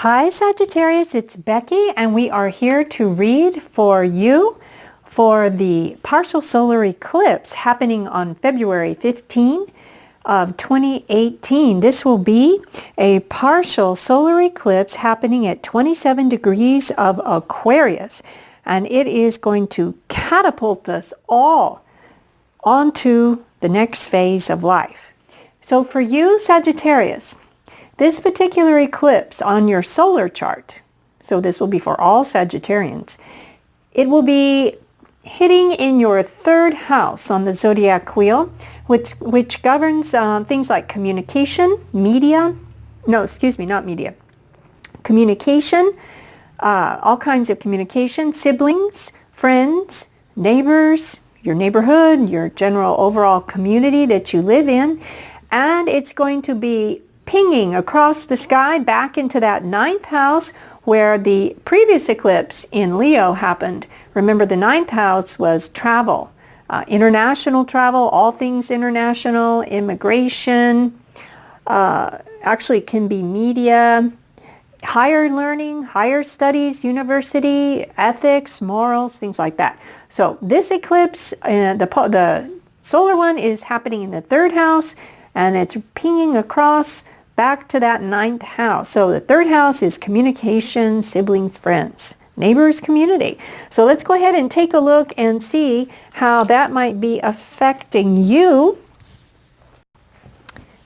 Hi Sagittarius, it's Becky and we are here to read for you for the partial solar eclipse happening on February 15 of 2018. This will be a partial solar eclipse happening at 27 degrees of Aquarius, and it is going to catapult us all onto the next phase of life. So for you Sagittarius, this particular eclipse on your solar chart, so this will be for all Sagittarians, it will be hitting in your third house on the zodiac wheel, which governs things like communication, media, communication, all kinds of communication, siblings, friends, neighbors, your neighborhood, your general overall community that you live in, and it's going to be pinging across the sky back into that ninth house where the previous eclipse in Leo happened. Remember, the ninth house was travel, international travel, all things international, immigration, actually can be media, higher learning, higher studies, university, ethics, morals, things like that. So this eclipse, the solar one, is happening in the third house, and it's pinging across back to that ninth house. So the third house is communication, siblings, friends, neighbors, community. So let's go ahead and take a look and see how that might be affecting you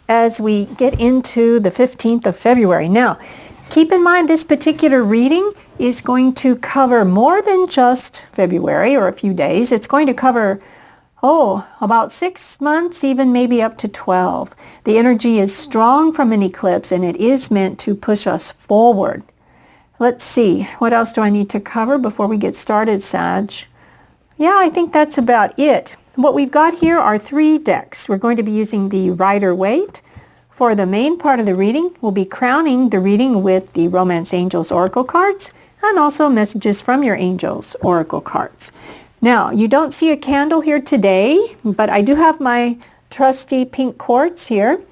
as we get into the 15th of February. Now, keep in mind this particular reading is going to cover more than just February or a few days. It's going to cover about 6 months, even maybe up to 12. The energy is strong from an eclipse, and it is meant to push us forward. Let's see, what else do I need to cover before we get started, Sag? Yeah, I think that's about it. What we've got here are 3 decks. We're going to be using the Rider-Waite. For the main part of the reading, we'll be crowning the reading with the Romance Angels Oracle cards and also messages from your angels Oracle cards. Now, you don't see a candle here today, but I do have my trusty pink quartz here.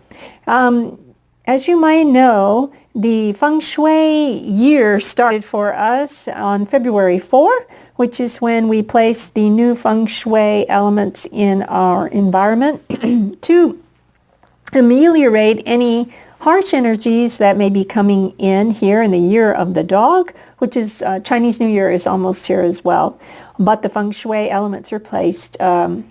As you might know, the feng shui year started for us on February 4, which is when we placed the new feng shui elements in our environment to ameliorate any harsh energies that may be coming in here in the year of the dog, which is Chinese New Year is almost here as well. But the feng shui elements are placed a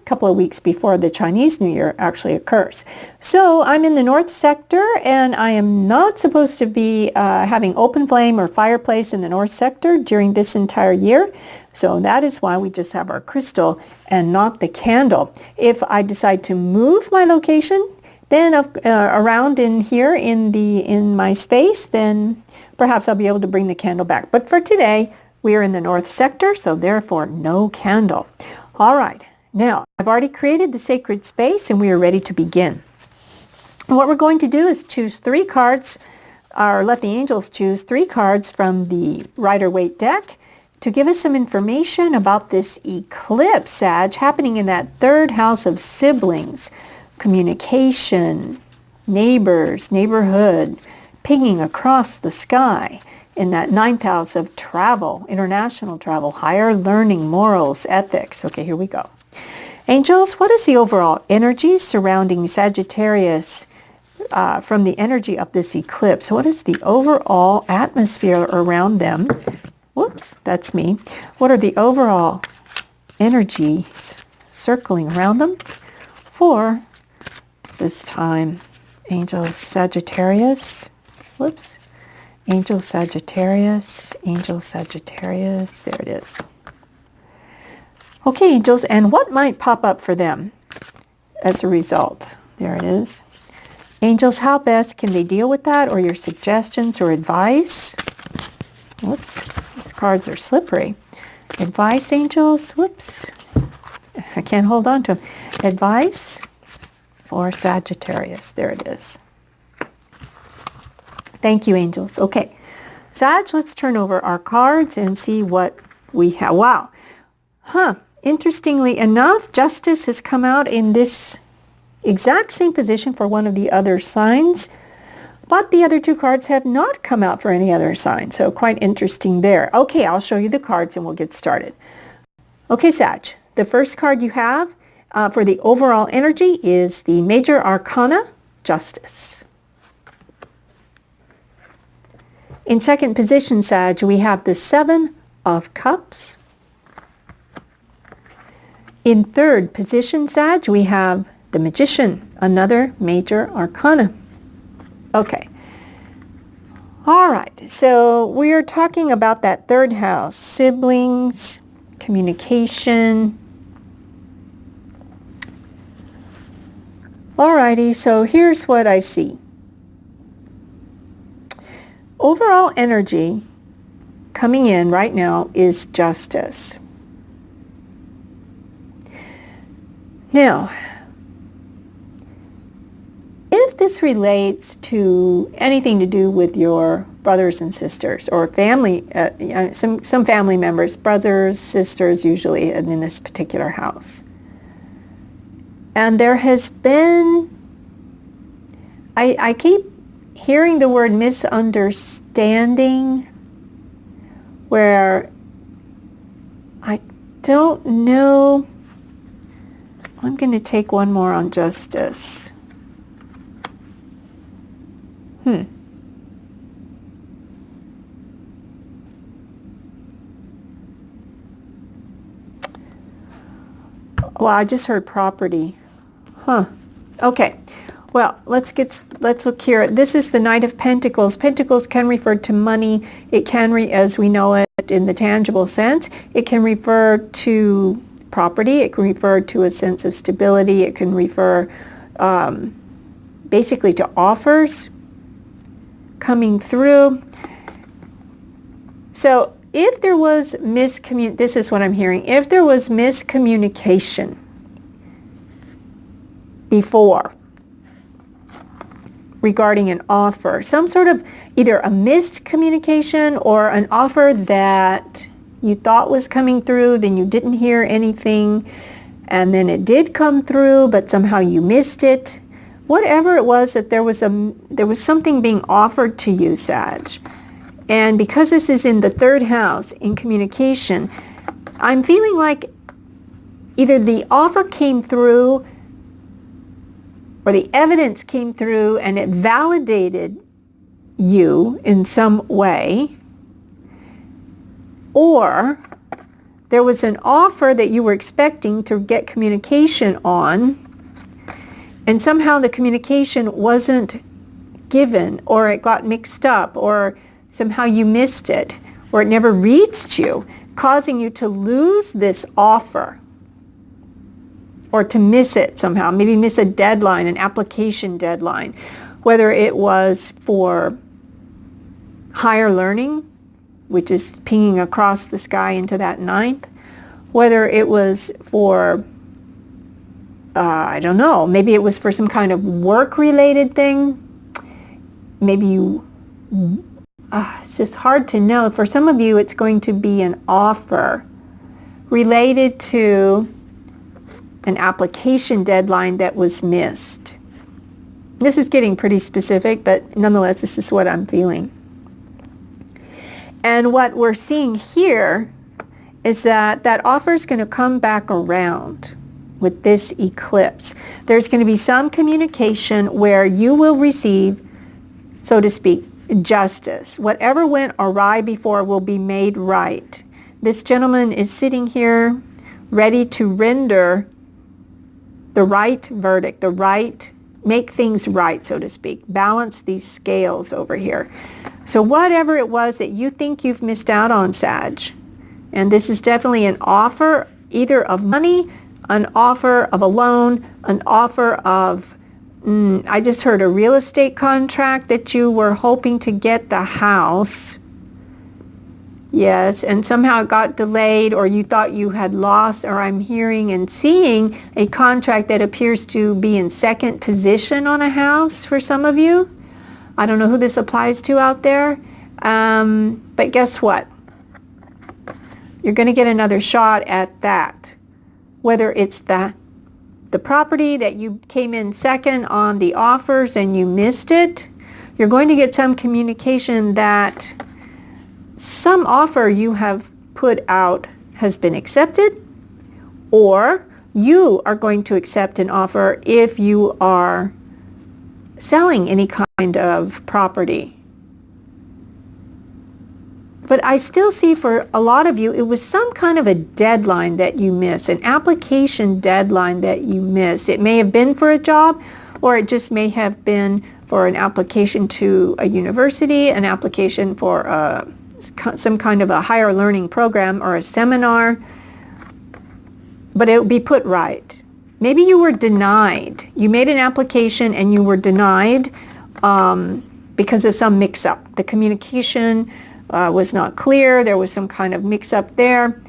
couple of weeks before the Chinese New Year actually occurs. So I'm in the north sector, and I am not supposed to be having open flame or fireplace in the north sector during this entire year. So that is why we just have our crystal and not the candle. If I decide to move my location, then around in here in my space, then perhaps I'll be able to bring the candle back. But for today, we are in the north sector, so therefore no candle. All right, now I've already created the sacred space and we are ready to begin. And what we're going to do is choose 3 cards, or let the angels choose 3 cards from the Rider-Waite deck to give us some information about this eclipse, Sag, happening in that third house of siblings, communication, neighbors, neighborhood, pinging across the sky, in that ninth house of travel, international travel, higher learning, morals, ethics. Okay, here we go. Angels, what is the overall energy surrounding Sagittarius from the energy of this eclipse? What is the overall atmosphere around them? Whoops, that's me. What are the overall energies circling around them for this time? Angels, Sagittarius. Whoops. Angel Sagittarius, Angel Sagittarius, there it is. Okay, angels, and what might pop up for them as a result? There it is. Angels, how best can they deal with that, or your suggestions or advice? Whoops, these cards are slippery. Advice, angels, whoops, I can't hold on to them. Advice for Sagittarius, there it is. Thank you, angels. Okay, Sag, let's turn over our cards and see what we have. Wow. Interestingly enough, Justice has come out in this exact same position for one of the other signs. But the other two cards have not come out for any other sign, so quite interesting there. Okay, I'll show you the cards and we'll get started. Okay, Sag, the first card you have for the overall energy is the Major Arcana, Justice. In second position, Sag, we have the Seven of Cups. In third position, Sag, we have the Magician, another Major Arcana. Okay. All right, so we are talking about that third house, siblings, communication. Alrighty, so here's what I see. Overall energy coming in right now is justice. Now, if this relates to anything to do with your brothers and sisters or family, some family members, brothers, sisters usually in this particular house. And there has been, I keep hearing the word misunderstanding, where I don't know. I'm going to take one more on justice. Well, I just heard property. Okay. Well, let's look here. This is the Knight of Pentacles. Pentacles can refer to money. It can, as we know it in the tangible sense, it can refer to property. It can refer to a sense of stability. It can refer basically to offers coming through. So if there was this is what I'm hearing. If there was miscommunication before regarding an offer, some sort of either a missed communication or an offer that you thought was coming through, then you didn't hear anything, and then it did come through, but somehow you missed it. Whatever it was, that there was something being offered to you, Sag. And because this is in the third house, in communication, I'm feeling like either the offer came through or the evidence came through and it validated you in some way, or there was an offer that you were expecting to get communication on, and somehow the communication wasn't given, or it got mixed up, or somehow you missed it, or it never reached you, causing you to lose this offer, or to miss it somehow, maybe miss a deadline, an application deadline, whether it was for higher learning, which is pinging across the sky into that ninth, whether it was for, I don't know, maybe it was for some kind of work-related thing. Maybe you, it's just hard to know. For some of you, it's going to be an offer related to an application deadline that was missed. This is getting pretty specific, but nonetheless, this is what I'm feeling. And what we're seeing here is that that offer is going to come back around with this eclipse. There's going to be some communication where you will receive, so to speak, justice. Whatever went awry before will be made right. This gentleman is sitting here ready to render the right verdict, make things right, so to speak. Balance these scales over here. So whatever it was that you think you've missed out on, Sag, and this is definitely an offer either of money, an offer of a loan, an offer of, I just heard a real estate contract that you were hoping to get the house. Yes, and somehow it got delayed, or you thought you had lost, or I'm hearing and seeing a contract that appears to be in second position on a house for some of you. I don't know who this applies to out there, but guess what? You're going to get another shot at that. Whether it's the property that you came in second on the offers and you missed it, You're going to get some communication that some offer you have put out has been accepted, or you are going to accept an offer if you are selling any kind of property. But I still see for a lot of you, it was some kind of a deadline that you missed, an application deadline that you missed. It may have been for a job, or it just may have been for an application to a university, an application for some kind of a higher learning program or a seminar. But it will be put right. Maybe you were denied. You made an application and you were denied because of some mix-up. The communication was not clear. There was some kind of mix-up there.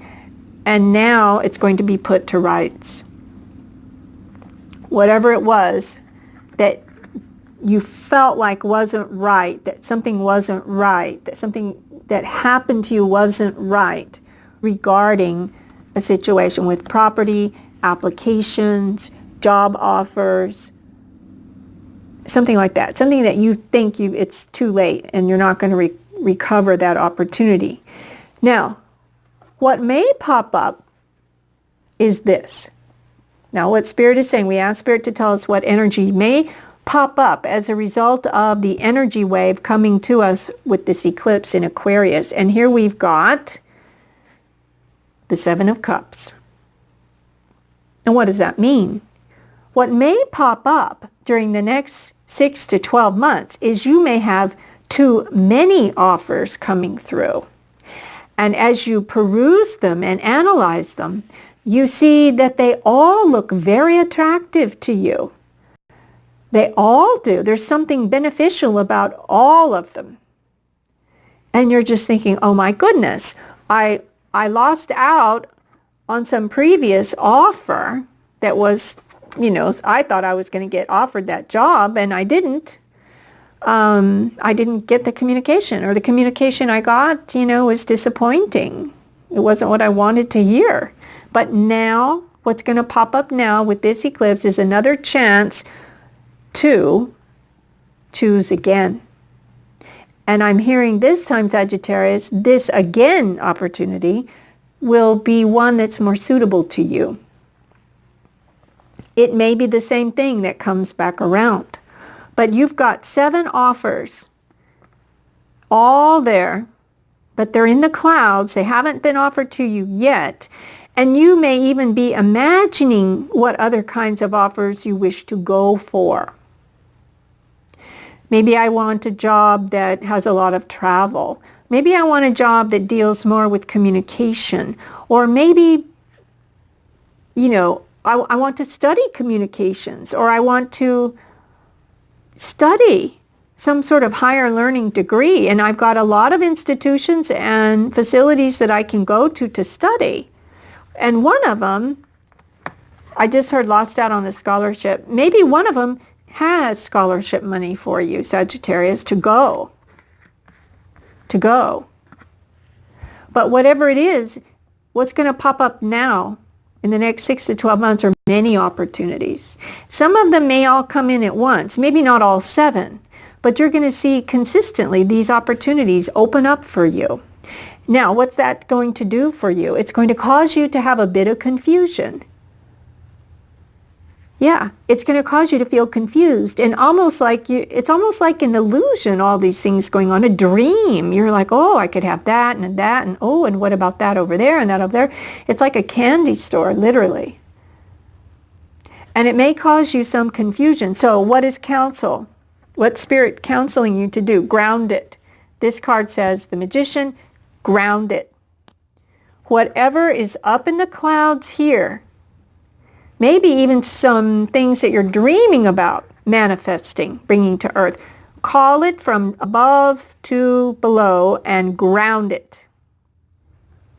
And now it's going to be put to rights. Whatever it was that you felt like wasn't right, that something wasn't right, that something that happened to you wasn't right regarding a situation with property, applications, job offers, something like that. Something that you think it's too late and you're not going to recover that opportunity. Now, what may pop up is this. Now, what Spirit is saying, we ask Spirit to tell us what energy may pop up as a result of the energy wave coming to us with this eclipse in Aquarius. And here we've got the Seven of Cups. And what does that mean? What may pop up during the next 6 to 12 months is you may have too many offers coming through. And as you peruse them and analyze them, you see that they all look very attractive to you. They all do. There's something beneficial about all of them. And you're just thinking, oh my goodness, I lost out on some previous offer that was, I thought I was going to get offered that job and I didn't. I didn't get the communication, or the communication I got, was disappointing. It wasn't what I wanted to hear. But now, what's going to pop up now with this eclipse is another chance to choose again. And I'm hearing this time, Sagittarius, this again opportunity will be one that's more suitable to you. It may be the same thing that comes back around. But you've got 7 offers, all there, but they're in the clouds. They haven't been offered to you yet. And you may even be imagining what other kinds of offers you wish to go for. Maybe I want a job that has a lot of travel. Maybe I want a job that deals more with communication. Or maybe, I want to study communications, or I want to study some sort of higher learning degree, and I've got a lot of institutions and facilities that I can go to study. And one of them, I just heard lost out on a scholarship. Maybe one of them has scholarship money for you, Sagittarius, to go. But whatever it is, what's going to pop up now in the next 6 to 12 months are many opportunities. Some of them may all come in at once, maybe not all 7, but you're going to see consistently these opportunities open up for you. Now, what's that going to do for you? It's going to cause you to have a bit of confusion. Yeah, it's going to cause you to feel confused and it's almost like an illusion, all these things going on, a dream. You're like, oh, I could have that, and oh, and what about that over there and that over there? It's like a candy store, literally. And it may cause you some confusion. So what is counsel? What's Spirit counseling you to do? Ground it. This card says, the Magician, ground it. Whatever is up in the clouds here, maybe even some things that you're dreaming about manifesting, bringing to earth. Call it from above to below and ground it.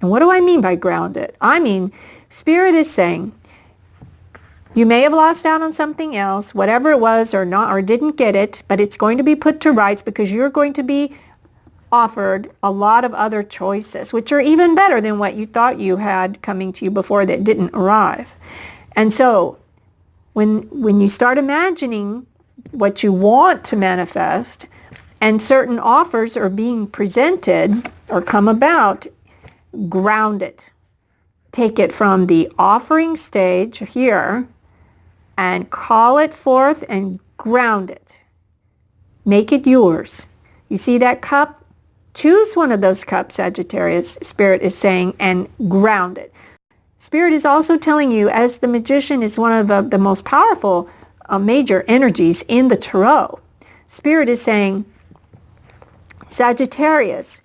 And what do I mean by ground it? I mean, Spirit is saying, you may have lost out on something else, whatever it was, or not, or didn't get it, but it's going to be put to rights because you're going to be offered a lot of other choices, which are even better than what you thought you had coming to you before that didn't arrive. And so when you start imagining what you want to manifest, and certain offers are being presented or come about, ground it. Take it from the offering stage here and call it forth and ground it. Make it yours. You see that cup? Choose one of those cups, Sagittarius, Spirit is saying, and ground it. Spirit is also telling you, as the Magician is one of the most powerful major energies in the Tarot, Spirit is saying, Sagittarius,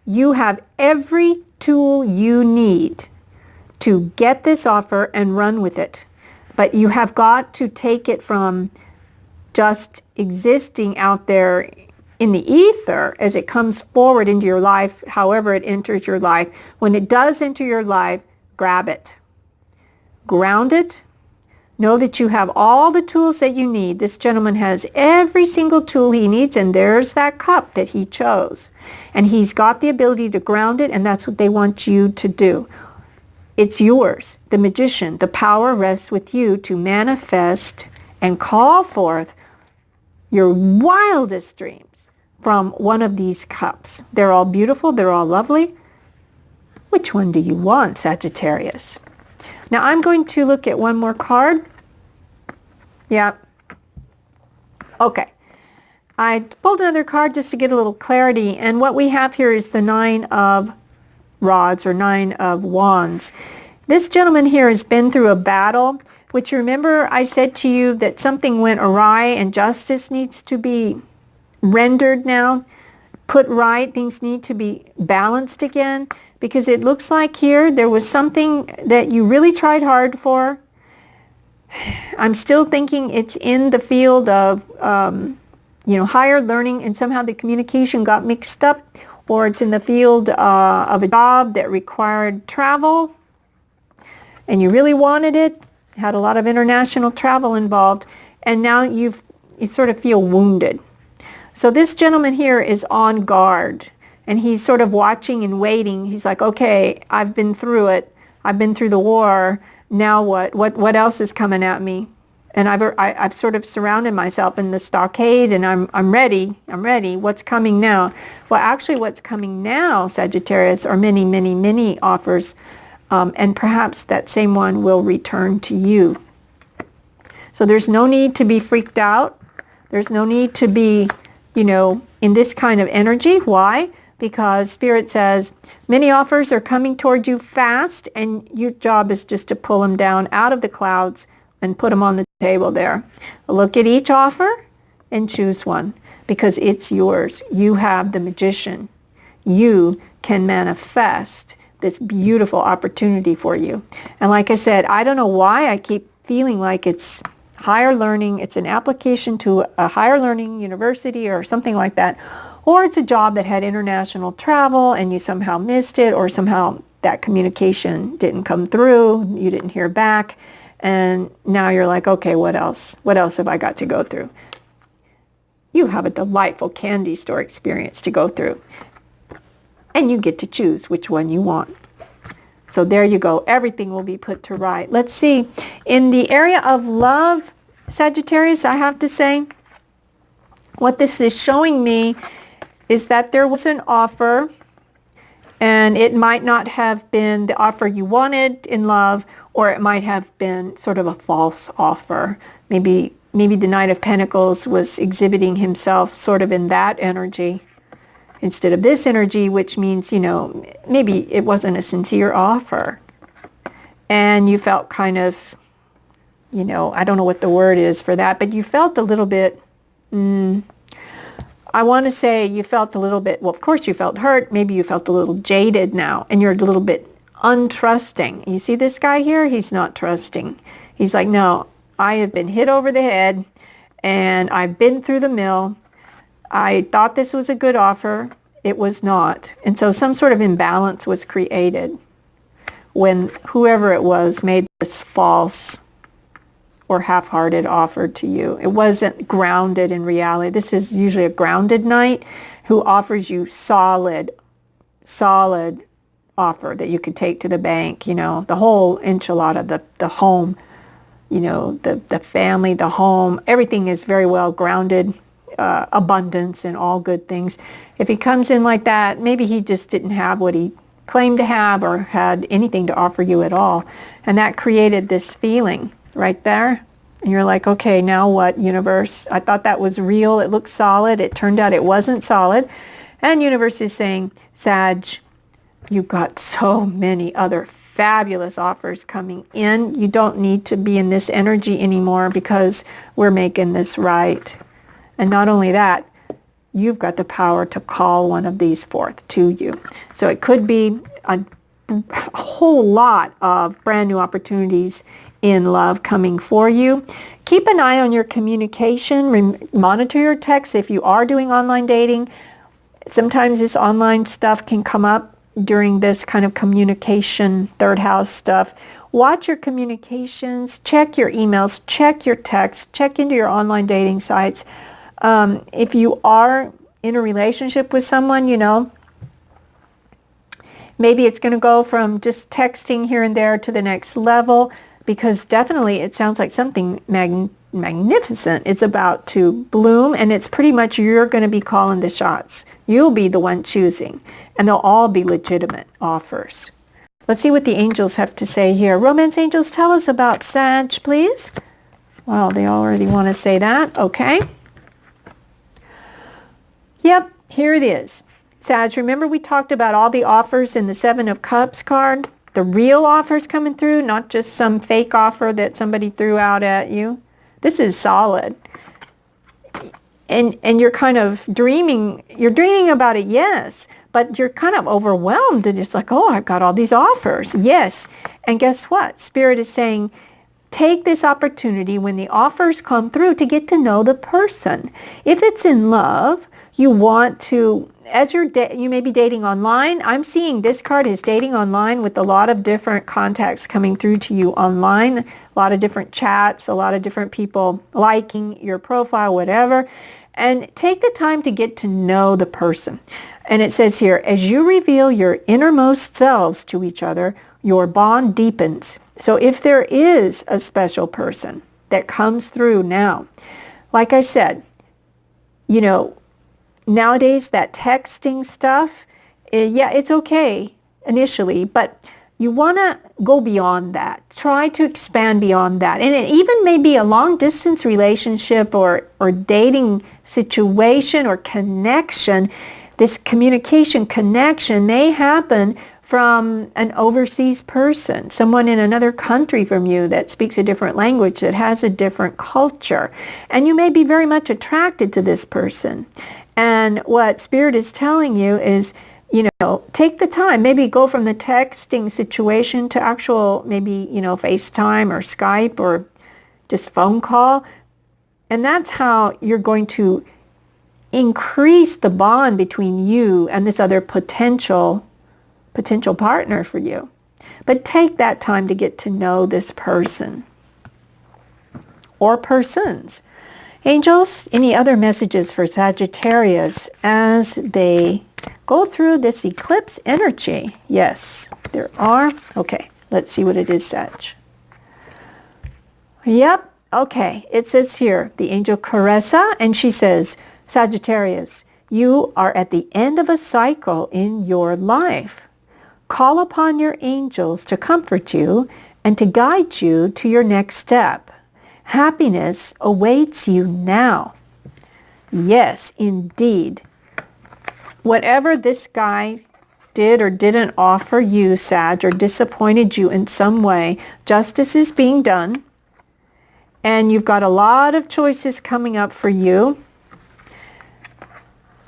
you have every tool you need to get this offer and run with it. But you have got to take it from just existing out there in the ether as it comes forward into your life, however it enters your life. When it does enter your life, grab it. Ground it. Know that you have all the tools that you need. This gentleman has every single tool he needs, and there's that cup that he chose. And he's got the ability to ground it, and that's what they want you to do. It's yours, the Magician. The power rests with you to manifest and call forth your wildest dreams from one of these cups. They're all beautiful. They're all lovely. Which one do you want, Sagittarius? Now I'm going to look at one more card. Yeah. Okay. I pulled another card just to get a little clarity. And what we have here is the 9 of Rods or 9 of Wands. This gentleman here has been through a battle, which, remember I said to you that something went awry and justice needs to be rendered now, put right. Things need to be balanced again, because it looks like here there was something that you really tried hard for. I'm still thinking it's in the field of higher learning, and somehow the communication got mixed up, or it's in the field of a job that required travel and you really wanted it, had a lot of international travel involved, and now you sort of feel wounded. So this gentleman here is on guard, and he's sort of watching and waiting. He's like, okay, I've been through it. I've been through the war. Now what? What else is coming at me? And I've sort of surrounded myself in the stockade, and I'm ready. I'm ready. What's coming now? Well, actually, what's coming now, Sagittarius, are many, many, many offers, and perhaps that same one will return to you. So there's no need to be freaked out. There's no need to be, in this kind of energy. Why? Because Spirit says many offers are coming toward you fast, and your job is just to pull them down out of the clouds and put them on the table there. Look at each offer and choose one, because it's yours. You have the Magician. You can manifest this beautiful opportunity for you. And like I said, I don't know why I keep feeling like it's higher learning. It's an application to a higher learning university or something like that. Or it's a job that had international travel and you somehow missed it, or somehow that communication didn't come through, you didn't hear back, and now you're like, okay, what else? What else have I got to go through? You have a delightful candy store experience to go through, and you get to choose which one you want. So there you go. Everything will be put to right. Let's see. In the area of love, Sagittarius, I have to say, what this is showing me is that there was an offer, and it might not have been the offer you wanted in love, or it might have been sort of a false offer. Maybe the Knight of Pentacles was exhibiting himself sort of in that energy instead of this energy, which means, maybe it wasn't a sincere offer. And you felt kind of, I don't know what the word is for that, but you felt a little bit, I want to say you felt a little bit, well, of course you felt hurt. Maybe you felt a little jaded now, and you're a little bit untrusting. You see this guy here? He's not trusting. He's like, no, I have been hit over the head, and I've been through the mill. I thought this was a good offer. It was not. And so some sort of imbalance was created when whoever it was made this false or half-hearted offer to you. It wasn't grounded in reality. This is usually a grounded knight who offers you solid offer that you could take to the bank, the whole enchilada, the home, the family, the home, everything is very well grounded. abundance and all good things. If he comes in like that, maybe he just didn't have what he claimed to have or had anything to offer you at all. And that created this feeling right there. And you're like, okay, now what, universe? I thought that was real. It looked solid. It turned out it wasn't solid. And universe is saying, Sag, you've got so many other fabulous offers coming in. You don't need to be in this energy anymore because we're making this right. And not only that, you've got the power to call one of these forth to you. So it could be a whole lot of brand new opportunities in love coming for you. Keep an eye on your communication. Monitor your texts if you are doing online dating. Sometimes this online stuff can come up during this kind of communication, third house stuff. Watch your communications, check your emails, check your texts, check into your online dating sites. If you are in a relationship with someone, you know, maybe it's going to go from just texting here and there to the next level, because definitely it sounds like something magnificent is about to bloom, and it's pretty much you're going to be calling the shots. You'll be the one choosing, and they'll all be legitimate offers. Let's see what the angels have to say here. Romance angels, tell us about Sag, please. Well, they already want to say that. Okay. Yep, here it is. Sag, remember we talked about all the offers in the Seven of Cups card? The real offers coming through, not just some fake offer that somebody threw out at you. This is solid. And you're kind of dreaming, you're dreaming about it, yes, but you're kind of overwhelmed and it's like, oh, I've got all these offers. Yes. And guess what? Spirit is saying, take this opportunity when the offers come through to get to know the person. If it's in love, you want to, as you may be dating online. I'm seeing this card is dating online with a lot of different contacts coming through to you online, a lot of different chats, a lot of different people liking your profile, whatever. And take the time to get to know the person. And it says here, as you reveal your innermost selves to each other, your bond deepens. So if there is a special person that comes through now, like I said, you know, nowadays that texting stuff, yeah, it's okay initially, but you want to go beyond that. Try to expand beyond that. And it even may be a long distance relationship or dating situation or connection. This communication connection may happen from an overseas person, someone in another country from you that speaks a different language, that has a different culture. And you may be very much attracted to this person. And what Spirit is telling you is, you know, take the time, maybe go from the texting situation to actual, maybe, you know, FaceTime or Skype or just phone call. And that's how you're going to increase the bond between you and this other potential partner for you. But take that time to get to know this person or persons. Angels, any other messages for Sagittarius as they go through this eclipse energy? Yes, there are. Okay, let's see what it is, Sag. Yep, okay. It says here, the angel Caressa, and she says, Sagittarius, you are at the end of a cycle in your life. Call upon your angels to comfort you and to guide you to your next step. Happiness awaits you now. Yes, indeed. Whatever this guy did or didn't offer you, Sag, or disappointed you in some way, justice is being done. And you've got a lot of choices coming up for you.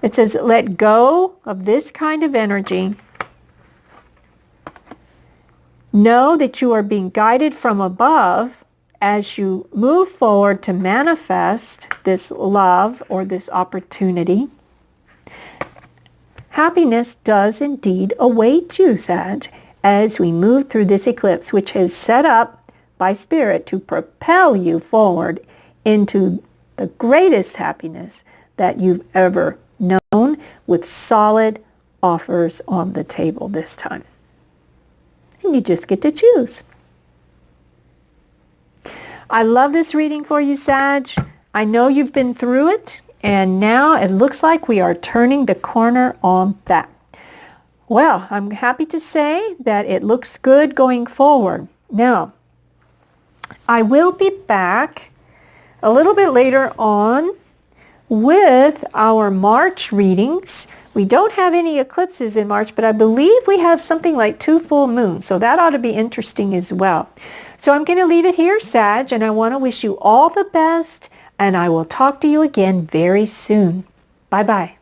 It says, let go of this kind of energy. Know that you are being guided from above as you move forward to manifest this love or this opportunity. Happiness does indeed await you, Sag, as we move through this eclipse, which is set up by Spirit to propel you forward into the greatest happiness that you've ever known, with solid offers on the table this time. And you just get to choose. I love this reading for you, Sag. I know you've been through it, And now it looks like we are turning the corner on that. Well, I'm happy to say that it looks good going forward. Now, I will be back a little bit later on with our March readings. We don't have any eclipses in March, but I believe we have something like 2 full moons, so that ought to be interesting as well. So I'm going to leave it here, Sag, and I want to wish you all the best, and I will talk to you again very soon. Bye-bye.